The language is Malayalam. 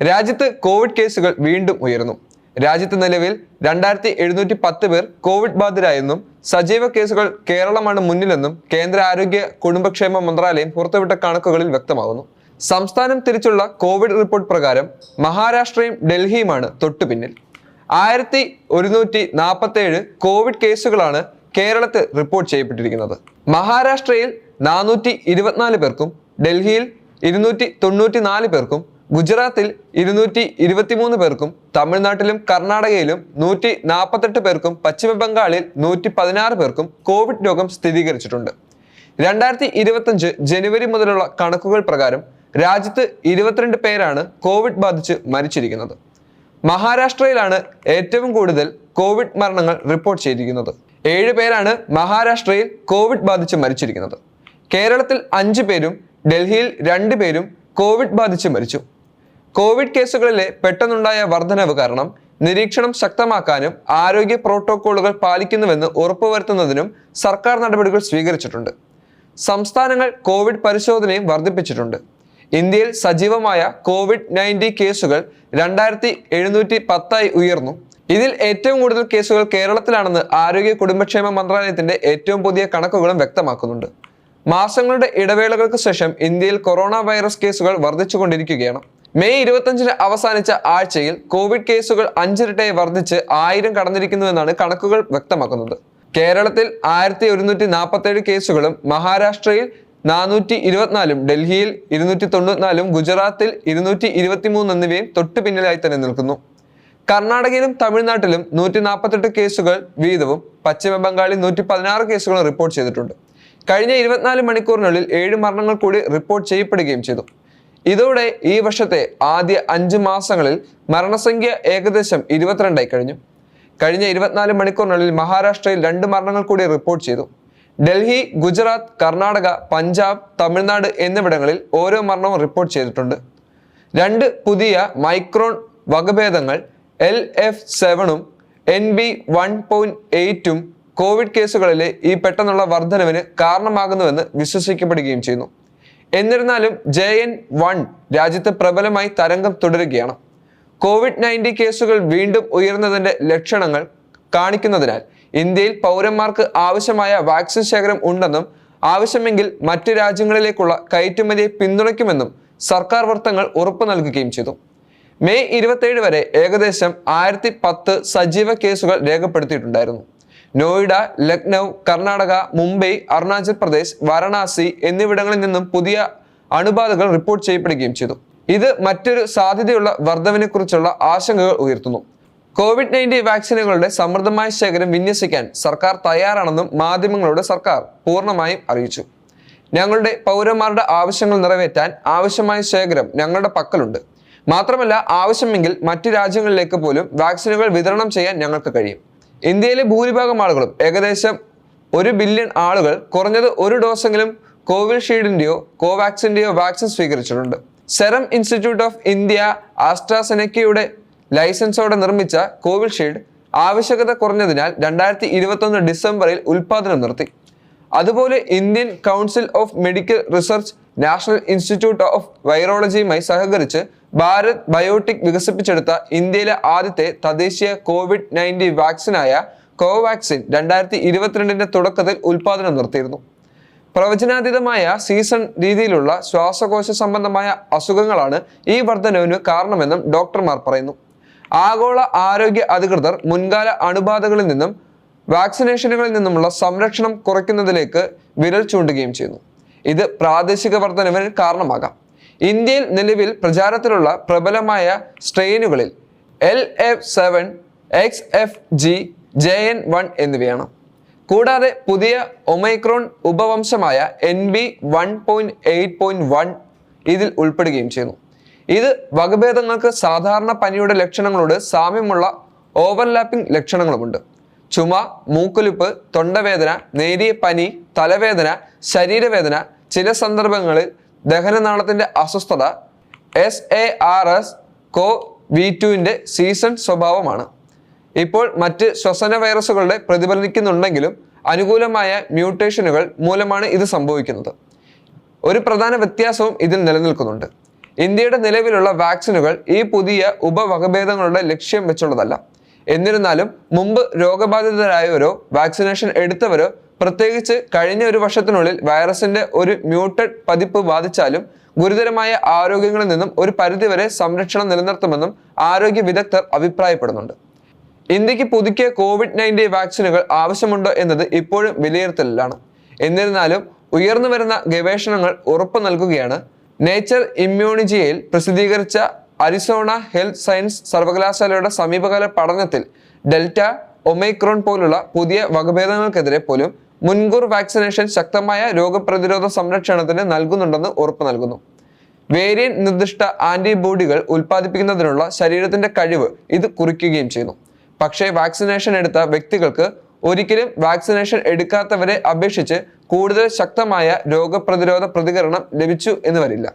രാജ്യത്ത് കോവിഡ് കേസുകൾ വീണ്ടും ഉയർന്നു. രാജ്യത്ത് നിലവിൽ 2710 പേർ കോവിഡ് ബാധിതരായെന്നും സജീവ കേസുകൾ കേരളമാണ് മുന്നിലെന്നും കേന്ദ്ര ആരോഗ്യ കുടുംബക്ഷേമ മന്ത്രാലയം പുറത്തുവിട്ട കണക്കുകളിൽ വ്യക്തമാകുന്നു. സംസ്ഥാനം തിരിച്ചുള്ള കോവിഡ് റിപ്പോർട്ട് പ്രകാരം മഹാരാഷ്ട്രയും ഡൽഹിയുമാണ് തൊട്ടുപിന്നിൽ. 1147 കോവിഡ് കേസുകളാണ് കേരളത്തിൽ റിപ്പോർട്ട് ചെയ്യപ്പെട്ടിരിക്കുന്നത്. മഹാരാഷ്ട്രയിൽ 424 പേർക്കും ഡൽഹിയിൽ 294 പേർക്കും ഗുജറാത്തിൽ 223 പേർക്കും തമിഴ്നാട്ടിലും കർണാടകയിലും 148 പേർക്കും പശ്ചിമ ബംഗാളിൽ 116 പേർക്കും കോവിഡ് രോഗം സ്ഥിരീകരിച്ചിട്ടുണ്ട്. 2025 ജനുവരി മുതലുള്ള കണക്കുകൾ പ്രകാരം രാജ്യത്ത് 22 പേരാണ് കോവിഡ് ബാധിച്ച് മരിച്ചിരിക്കുന്നത്. മഹാരാഷ്ട്രയിലാണ് ഏറ്റവും കൂടുതൽ കോവിഡ് മരണങ്ങൾ റിപ്പോർട്ട് ചെയ്തിരിക്കുന്നത്. 7 പേരാണ് മഹാരാഷ്ട്രയിൽ കോവിഡ് ബാധിച്ച് മരിച്ചിരിക്കുന്നത്. കേരളത്തിൽ 5 പേരും ഡൽഹിയിൽ 2 പേരും കോവിഡ് ബാധിച്ച് മരിച്ചു. കോവിഡ് കേസുകളിലെ പെട്ടെന്നുണ്ടായ വർധനവ് കാരണം നിരീക്ഷണം ശക്തമാക്കാനും ആരോഗ്യ പ്രോട്ടോക്കോളുകൾ പാലിക്കുന്നുവെന്ന് ഉറപ്പുവരുത്തുന്നതിനും സർക്കാർ നടപടികൾ സ്വീകരിച്ചിട്ടുണ്ട്. സംസ്ഥാനങ്ങൾ കോവിഡ് പരിശോധനയും വർദ്ധിപ്പിച്ചിട്ടുണ്ട്. ഇന്ത്യയിൽ സജീവമായ COVID-19 കേസുകൾ 2710 ഉയർന്നു. ഇതിൽ ഏറ്റവും കൂടുതൽ കേസുകൾ കേരളത്തിലാണെന്ന് ആരോഗ്യ കുടുംബക്ഷേമ മന്ത്രാലയത്തിന്റെ ഏറ്റവും പുതിയ കണക്കുകളും വ്യക്തമാക്കുന്നുണ്ട്. മാസങ്ങളുടെ ഇടവേളകൾക്ക് ശേഷം ഇന്ത്യയിൽ കൊറോണ വൈറസ് കേസുകൾ വർദ്ധിച്ചുകൊണ്ടിരിക്കുകയാണ്. മെയ് 25 അവസാനിച്ച ആഴ്ചയിൽ കോവിഡ് കേസുകൾ 5 ഇരട്ടിയായി വർദ്ധിച്ച് 1000 കടന്നിരിക്കുന്നുവെന്നാണ് കണക്കുകൾ വ്യക്തമാക്കുന്നത്. കേരളത്തിൽ 1147 കേസുകളും മഹാരാഷ്ട്രയിൽ 424 ഡൽഹിയിൽ 294 ഗുജറാത്തിൽ 223 എന്നിവയും തൊട്ടു പിന്നിലായി തന്നെ നിൽക്കുന്നു. കർണാടകയിലും തമിഴ്നാട്ടിലും 148 കേസുകൾ വീതവും പശ്ചിമ ബംഗാളിൽ 116 കേസുകളും റിപ്പോർട്ട് ചെയ്തിട്ടുണ്ട്. കഴിഞ്ഞ 24 മണിക്കൂറിനുള്ളിൽ 7 മരണങ്ങൾ കൂടി റിപ്പോർട്ട് ചെയ്യപ്പെടുകയും ചെയ്തു. ഇതോടെ ഈ വർഷത്തെ ആദ്യ 5 മാസങ്ങളിൽ മരണസംഖ്യ ഏകദേശം 22 കഴിഞ്ഞു. കഴിഞ്ഞ 24 മണിക്കൂറിനുള്ളിൽ മഹാരാഷ്ട്രയിൽ 2 മരണങ്ങൾ കൂടി റിപ്പോർട്ട് ചെയ്തു. ഡൽഹി, ഗുജറാത്ത്, കർണാടക, പഞ്ചാബ്, തമിഴ്നാട് എന്നിവിടങ്ങളിൽ ഓരോ മരണവും റിപ്പോർട്ട് ചെയ്തിട്ടുണ്ട്. 2 പുതിയ മൈക്രോൺ വകഭേദങ്ങൾ LF7ഉം NB1.8ഉം കോവിഡ് കേസുകളിലെ ഈ പെട്ടെന്നുള്ള വർധനവിന് കാരണമാകുന്നുവെന്ന് വിശ്വസിക്കപ്പെടുകയും ചെയ്യുന്നു. എന്നിരുന്നാലും JN1 രാജ്യത്ത് പ്രബലമായി തരംഗം തുടരുകയാണ്. COVID-19 കേസുകൾ വീണ്ടും ഉയർന്നതിന്റെ ലക്ഷണങ്ങൾ കാണിക്കുന്നതിനാൽ ഇന്ത്യയിൽ പൗരന്മാർക്ക് ആവശ്യമായ വാക്സിൻ ശേഖരം ഉണ്ടെന്നും ആവശ്യമെങ്കിൽ മറ്റു രാജ്യങ്ങളിലേക്കുള്ള കയറ്റുമതിയെ പിന്തുണയ്ക്കുമെന്നും സർക്കാർ വൃത്തങ്ങൾ ഉറപ്പു നൽകുകയും ചെയ്തു. മെയ് 27 വരെ ഏകദേശം 1010 സജീവ കേസുകൾ രേഖപ്പെടുത്തിയിട്ടുണ്ടായിരുന്നു. നോയിഡ, ലക്നൗ, കർണാടക, മുംബൈ, അരുണാചൽ പ്രദേശ്, വാരണാസി എന്നിവിടങ്ങളിൽ നിന്നും പുതിയ അണുബാധകൾ റിപ്പോർട്ട് ചെയ്യപ്പെടുകയും ചെയ്തു. ഇത് മറ്റൊരു സാധ്യതയുള്ള വർധനവിനെ കുറിച്ചുള്ള ആശങ്കകൾ ഉയർത്തുന്നു. COVID-19 വാക്സിനുകളുടെ സമൃദ്ധമായ ശേഖരം വിന്യസിക്കാൻ സർക്കാർ തയ്യാറാണെന്നും മാധ്യമങ്ങളോട് സർക്കാർ പൂർണ്ണമായും അറിയിച്ചു. ഞങ്ങളുടെ പൗരന്മാരുടെ ആവശ്യങ്ങൾ നിറവേറ്റാൻ ആവശ്യമായ ശേഖരം ഞങ്ങളുടെ പക്കലുണ്ട്. മാത്രമല്ല ആവശ്യമെങ്കിൽ മറ്റു രാജ്യങ്ങളിലേക്ക് പോലും വാക്സിനുകൾ വിതരണം ചെയ്യാൻ ഞങ്ങൾക്ക് കഴിയും. ഇന്ത്യയിലെ ഭൂരിഭാഗം ആളുകളും ഏകദേശം 1 ബില്യൺ ആളുകൾ കുറഞ്ഞത് 1 ഡോസെങ്കിലും കോവിഷീൽഡിന്റെയോ കോവാക്സിന്റെയോ വാക്സിൻ സ്വീകരിച്ചിട്ടുണ്ട്. സെറം ഇൻസ്റ്റിറ്റ്യൂട്ട് ഓഫ് ഇന്ത്യ ആസ്ട്രാസെനക്കയുടെ ലൈസൻസോടെ നിർമ്മിച്ച കോവിഷീൽഡ് ആവശ്യകത കുറഞ്ഞതിനാൽ 2021 ഡിസംബറിൽ ഉൽപാദനം നിർത്തി. അതുപോലെ Indian Council of Medical Research, National Institute of വൈറോളജിയുമായി സഹകരിച്ച് ഭാരത് ബയോടെക് വികസിപ്പിച്ചെടുത്ത ഇന്ത്യയിലെ ആദ്യത്തെ തദ്ദേശീയ COVID-19 വാക്സിനായ കോവാക്സിൻ 2022 തുടക്കത്തിൽ ഉൽപാദനം നിർത്തിയിരുന്നു. പ്രവചനാതീതമായ സീസൺ രീതിയിലുള്ള ശ്വാസകോശ സംബന്ധമായ അസുഖങ്ങളാണ് ഈ വർധനവിന് കാരണമെന്നും ഡോക്ടർമാർ പറയുന്നു. ആഗോള ആരോഗ്യ അധികൃതർ മുൻകാല അണുബാധകളിൽ നിന്നും വാക്സിനേഷനുകളിൽ നിന്നുമുള്ള സംരക്ഷണം കുറയ്ക്കുന്നതിലേക്ക് വിരൽ ചൂണ്ടുകയും ചെയ്യുന്നു. ഇത് പ്രാദേശിക വർധനവിന് കാരണമാകാം. ഇന്ത്യയിൽ നിലവിൽ പ്രചാരത്തിലുള്ള പ്രബലമായ സ്ട്രെയിനുകളിൽ LF7, XFG, JN1 എന്നിവയാണ്. കൂടാതെ പുതിയ ഒമൈക്രോൺ ഉപവംശമായ NB1.8.1 ഇതിൽ ഉൾപ്പെടുകയും ചെയ്യുന്നു. ഇത് വകഭേദങ്ങൾക്ക് സാധാരണ പനിയുടെ ലക്ഷണങ്ങളോട് സാമ്യമുള്ള ഓവർലാപ്പിംഗ് ലക്ഷണങ്ങളുമുണ്ട്. ചുമ, മൂക്കൊലിപ്പ്, തൊണ്ടവേദന, നേരിയ പനി, തലവേദന, ശരീരവേദന, ചില സന്ദർഭങ്ങളിൽ ദഹനനാളത്തിന്റെ അസ്വസ്ഥത, SARS-CoV-2ന്റെ സീസൺ സ്വഭാവമാണ്. ഇപ്പോൾ മറ്റ് ശ്വസന വൈറസുകളുടെ പ്രതിഫലിക്കുന്നുണ്ടെങ്കിലും അനുകൂലമായ മ്യൂട്ടേഷനുകൾ മൂലമാണ് ഇത് സംഭവിക്കുന്നത്. ഒരു പ്രധാന വ്യത്യാസവും ഇതിൽ നിലനിൽക്കുന്നുണ്ട്. ഇന്ത്യയുടെ നിലവിലുള്ള വാക്സിനുകൾ ഈ പുതിയ ഉപവകഭേദങ്ങളുടെ ലക്ഷ്യം വെച്ചുള്ളതല്ല. എന്നിരുന്നാലും മുമ്പ് രോഗബാധിതരായവരോ വാക്സിനേഷൻ എടുത്തവരോ പ്രത്യേകിച്ച് കഴിഞ്ഞ ഒരു വർഷത്തിനുള്ളിൽ വൈറസിന്റെ ഒരു മ്യൂട്ടഡ് പതിപ്പ് ബാധിച്ചാലും ഗുരുതരമായ ആരോഗ്യങ്ങളിൽ നിന്നും ഒരു പരിധിവരെ സംരക്ഷണം നിലനിർത്തുമെന്നും ആരോഗ്യ വിദഗ്ധർ അഭിപ്രായപ്പെടുന്നുണ്ട്. ഇന്ത്യക്ക് പുതുക്കിയ COVID-19 വാക്സിനുകൾ ആവശ്യമുണ്ടോ എന്നത് ഇപ്പോഴും വിലയിരുത്തലിലാണ്. എന്നിരുന്നാലും ഉയർന്നു വരുന്ന ഗവേഷണങ്ങൾ ഉറപ്പു നൽകുകയാണ്. നേച്ചർ ഇമ്മ്യൂണിജിയയിൽ പ്രസിദ്ധീകരിച്ച അരിസോണ ഹെൽത്ത് സയൻസ് സർവകലാശാലയുടെ സമീപകാല പഠനത്തിൽ ഡെൽറ്റ, ഒമൈക്രോൺ പോലുള്ള പുതിയ വകഭേദങ്ങൾക്കെതിരെ പോലും മുൻകൂർ വാക്സിനേഷൻ ശക്തമായ രോഗപ്രതിരോധ സംരക്ഷണത്തിന് നൽകുന്നുണ്ടെന്ന് ഉറപ്പു നൽകുന്നു. വേരിയന്റ് നിർദ്ദിഷ്ട ആന്റിബോഡികൾ ഉൽപ്പാദിപ്പിക്കുന്നതിനുള്ള ശരീരത്തിന്റെ കഴിവ് ഇത് കുറിക്കുകയും ചെയ്യുന്നു. പക്ഷേ വാക്സിനേഷൻ എടുത്ത വ്യക്തികൾക്ക് ഒരിക്കലും വാക്സിനേഷൻ എടുക്കാത്തവരെ അപേക്ഷിച്ച് കൂടുതൽ ശക്തമായ രോഗപ്രതിരോധ പ്രതികരണം ലഭിച്ചു എന്ന് വരില്ല.